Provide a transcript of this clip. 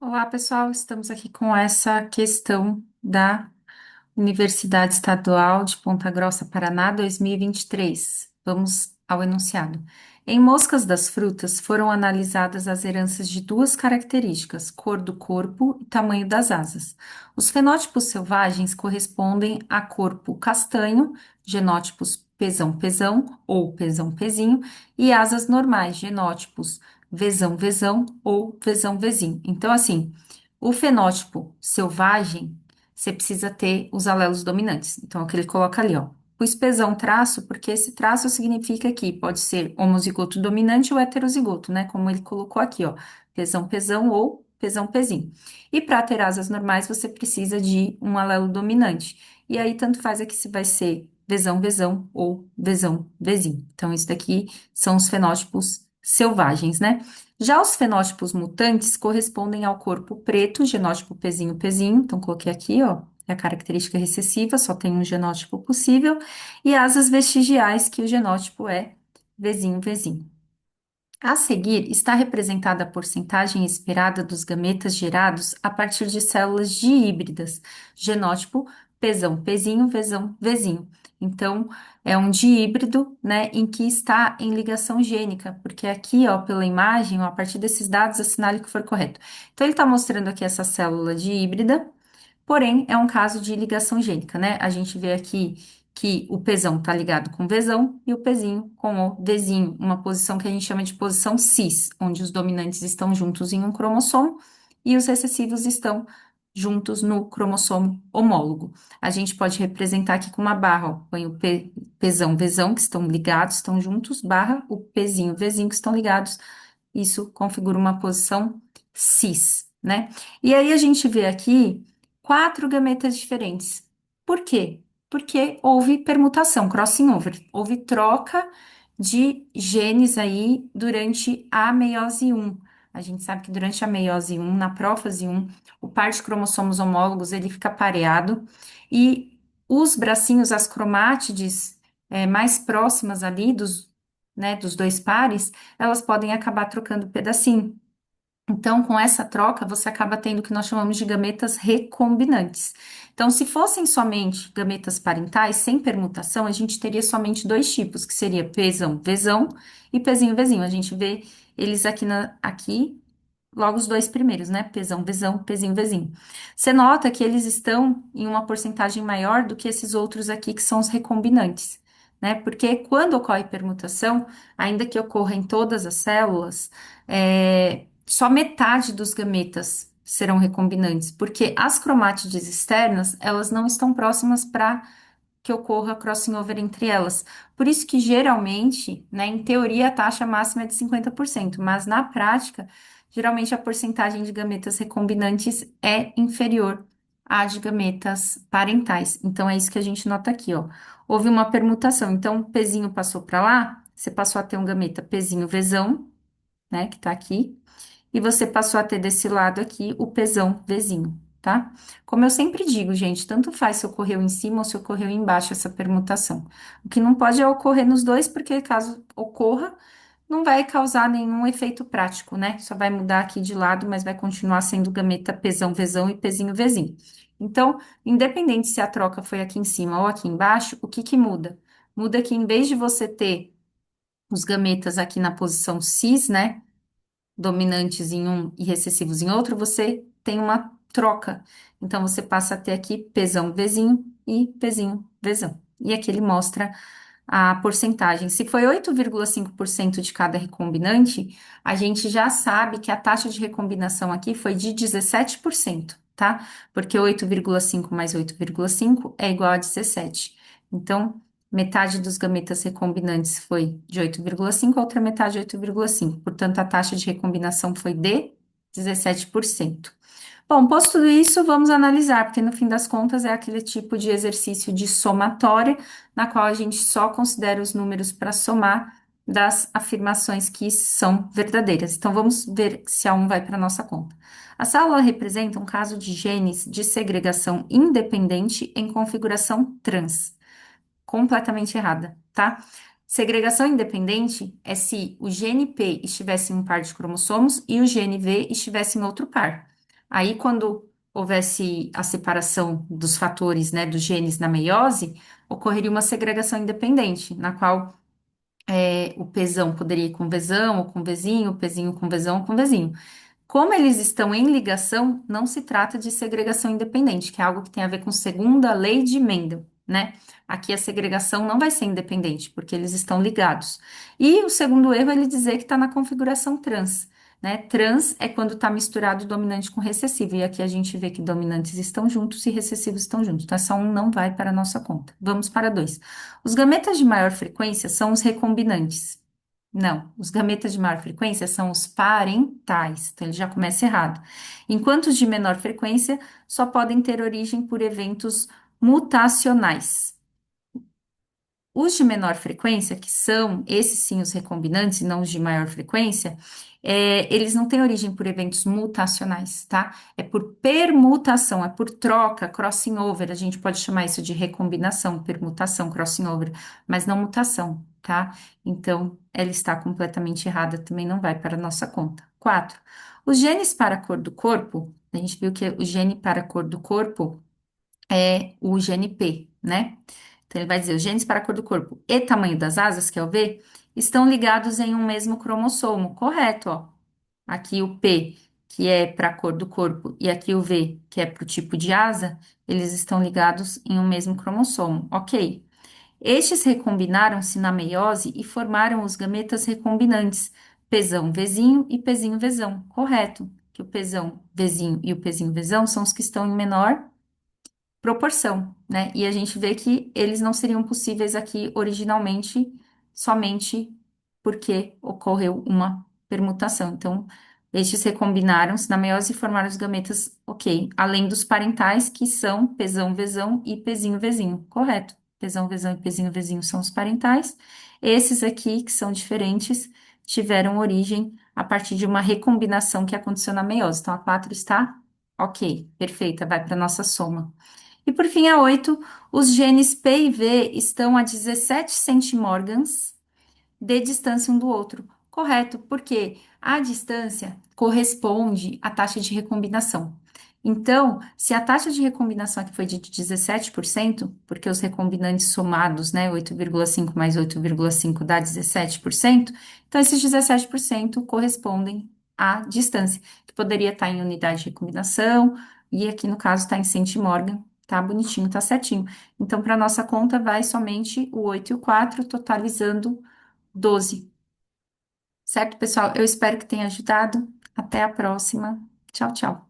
Olá, pessoal. Estamos aqui com essa questão da Universidade Estadual de Ponta Grossa, Paraná, 2023. Vamos ao enunciado. Em moscas das frutas foram analisadas as heranças de duas características, cor do corpo e tamanho das asas. Os fenótipos selvagens correspondem a corpo castanho, genótipos pesão-pesão ou pesão-pezinho, e asas normais, genótipos vezão-vezão ou vezão-vezinho. Então, assim, o fenótipo selvagem você precisa ter os alelos dominantes. Então, é o que ele coloca ali, ó. Pus pesão traço, porque esse traço significa que pode ser homozigoto dominante ou heterozigoto, né? Como ele colocou aqui, ó. Pesão, pesão ou pesão, pezinho. E para ter asas normais, você precisa de um alelo dominante. E aí, tanto faz aqui se vai ser vezão, vezão ou vezão, vezinho. Então, isso daqui são os fenótipos selvagens, né? Já os fenótipos mutantes correspondem ao corpo preto, genótipo pezinho, pezinho. Então, coloquei aqui, ó, é a característica recessiva, só tem um genótipo possível. E asas vestigiais, que o genótipo é vezinho, vezinho. A seguir, está representada a porcentagem esperada dos gametas gerados a partir de células dihíbridas, genótipo pesão, pezinho, vezão, vezinho. Então, é um dihíbrido, né, em que está em ligação gênica, porque aqui, ó, pela imagem, ó, a partir desses dados, assinale o que for correto. Então, ele está mostrando aqui essa célula dihíbrida. Porém, é um caso de ligação gênica, né? A gente vê aqui que o pesão está ligado com o vezão e o pezinho com o vezinho, uma posição que a gente chama de posição cis, onde os dominantes estão juntos em um cromossomo e os recessivos estão juntos no cromossomo homólogo. A gente pode representar aqui com uma barra, ó, põe o pesão, vezão, que estão ligados, estão juntos, barra o pezinho, vezinho, que estão ligados. Isso configura uma posição cis, né? E aí a gente vê aqui quatro gametas diferentes. Por quê? Porque houve permutação, crossing over, houve troca de genes aí durante a meiose um. A gente sabe que durante a meiose um, na prófase um, o par de cromossomos homólogos ele fica pareado e os bracinhos, as cromátides mais próximas ali dos dois pares, elas podem acabar trocando pedacinho. Então, com essa troca, você acaba tendo o que nós chamamos de gametas recombinantes. Então, se fossem somente gametas parentais, sem permutação, a gente teria somente dois tipos, que seria pesão, vezão e pezinho, vezinho. A gente vê eles aqui, logo os dois primeiros, né? Pesão, vezão, pezinho, vezinho. Você nota que eles estão em uma porcentagem maior do que esses outros aqui, que são os recombinantes, né? Porque quando ocorre permutação, ainda que ocorra em todas as células, só metade dos gametas serão recombinantes, porque as cromátides externas, elas não estão próximas para que ocorra crossing over entre elas. Por isso que geralmente, né, em teoria, a taxa máxima é de 50%, mas na prática, geralmente a porcentagem de gametas recombinantes é inferior à de gametas parentais. Então é isso que a gente nota aqui, ó. Houve uma permutação, então o pezinho passou para lá, você passou a ter um gameta pezinho vezão, né, que tá aqui, e você passou a ter desse lado aqui o pesão Vzinho, tá? Como eu sempre digo, gente, tanto faz se ocorreu em cima ou se ocorreu embaixo essa permutação. O que não pode é ocorrer nos dois, porque caso ocorra, não vai causar nenhum efeito prático, né? Só vai mudar aqui de lado, mas vai continuar sendo gameta pesão, Vzão e pezinho, Vzinho. Então, independente se a troca foi aqui em cima ou aqui embaixo, o que que muda? Muda que em vez de você ter os gametas aqui na posição cis, né? Dominantes em um e recessivos em outro, você tem uma troca. Então, você passa a ter aqui pesão, vezinho e pezinho, vezão. E aqui ele mostra a porcentagem. Se foi 8,5% de cada recombinante, a gente já sabe que a taxa de recombinação aqui foi de 17%, tá? Porque 8,5 mais 8,5 é igual a 17. Então, metade dos gametas recombinantes foi de 8,5, a outra metade de 8,5. Portanto, a taxa de recombinação foi de 17%. Bom, posto tudo isso, vamos analisar, porque no fim das contas é aquele tipo de exercício de somatória, na qual a gente só considera os números para somar das afirmações que são verdadeiras. Então, vamos ver se a um vai para a nossa conta. A célula representa um caso de genes de segregação independente em configuração trans completamente errada, tá? Segregação independente é se o gene P estivesse em um par de cromossomos e o gene V estivesse em outro par. Aí, quando houvesse a separação dos fatores, né, dos genes na meiose, ocorreria uma segregação independente, na qual o pesão poderia ir com vezão ou com vezinho, o pezinho com vezão ou com vezinho. Como eles estão em ligação, não se trata de segregação independente, que é algo que tem a ver com segunda lei de Mendel, né? Aqui a segregação não vai ser independente, porque eles estão ligados. E o segundo erro é ele dizer que está na configuração trans, né? Trans é quando está misturado dominante com recessivo, e aqui a gente vê que dominantes estão juntos e recessivos estão juntos. Então, essa um não vai para a nossa conta. Vamos para dois. Os gametas de maior frequência são os recombinantes. Não, os gametas de maior frequência são os parentais, então ele já começa errado. Enquanto os de menor frequência só podem ter origem por eventos mutacionais. Os de menor frequência, que são esses sim os recombinantes e não os de maior frequência, eles não têm origem por eventos mutacionais, tá? É por permutação, é por troca, crossing over. A gente pode chamar isso de recombinação, permutação, crossing over, mas não mutação, tá? Então, ela está completamente errada, também não vai para a nossa conta. 4. Os genes para a cor do corpo, a gente viu que o gene para a cor do corpo é o gene P, né? Então, ele vai dizer, os genes para a cor do corpo e tamanho das asas, que é o V, estão ligados em um mesmo cromossomo. Correto, ó. Aqui o P, que é para a cor do corpo, e aqui o V, que é para o tipo de asa, eles estão ligados em um mesmo cromossomo. Ok. Estes recombinaram-se na meiose e formaram os gametas recombinantes, pesão Vzinho e pezinho Vzão. Correto. Que o pesão Vzinho e o pezinho Vzão são os que estão em menor proporção, né? E a gente vê que eles não seriam possíveis aqui originalmente somente porque ocorreu uma permutação. Então, estes recombinaram-se na meiose e formaram os gametas, ok, além dos parentais, que são pesão, vesão e pezinho, vezinho, correto? Pesão, vesão e pezinho, vezinho são os parentais. Esses aqui, que são diferentes, tiveram origem a partir de uma recombinação que aconteceu na meiose. Então, a 4 está ok, perfeita, vai para a nossa soma. E por fim, a 8, os genes P e V estão a 17 centimorgans de distância um do outro. Correto, porque a distância corresponde à taxa de recombinação. Então, se a taxa de recombinação aqui foi de 17%, porque os recombinantes somados, né, 8,5 mais 8,5 dá 17%, então esses 17% correspondem à distância, que poderia estar em unidade de recombinação, e aqui no caso está em centimorgan, tá bonitinho, tá certinho. Então, para nossa conta, vai somente o 8 e o 4, totalizando 12. Certo, pessoal? Eu espero que tenha ajudado. Até a próxima. Tchau, tchau.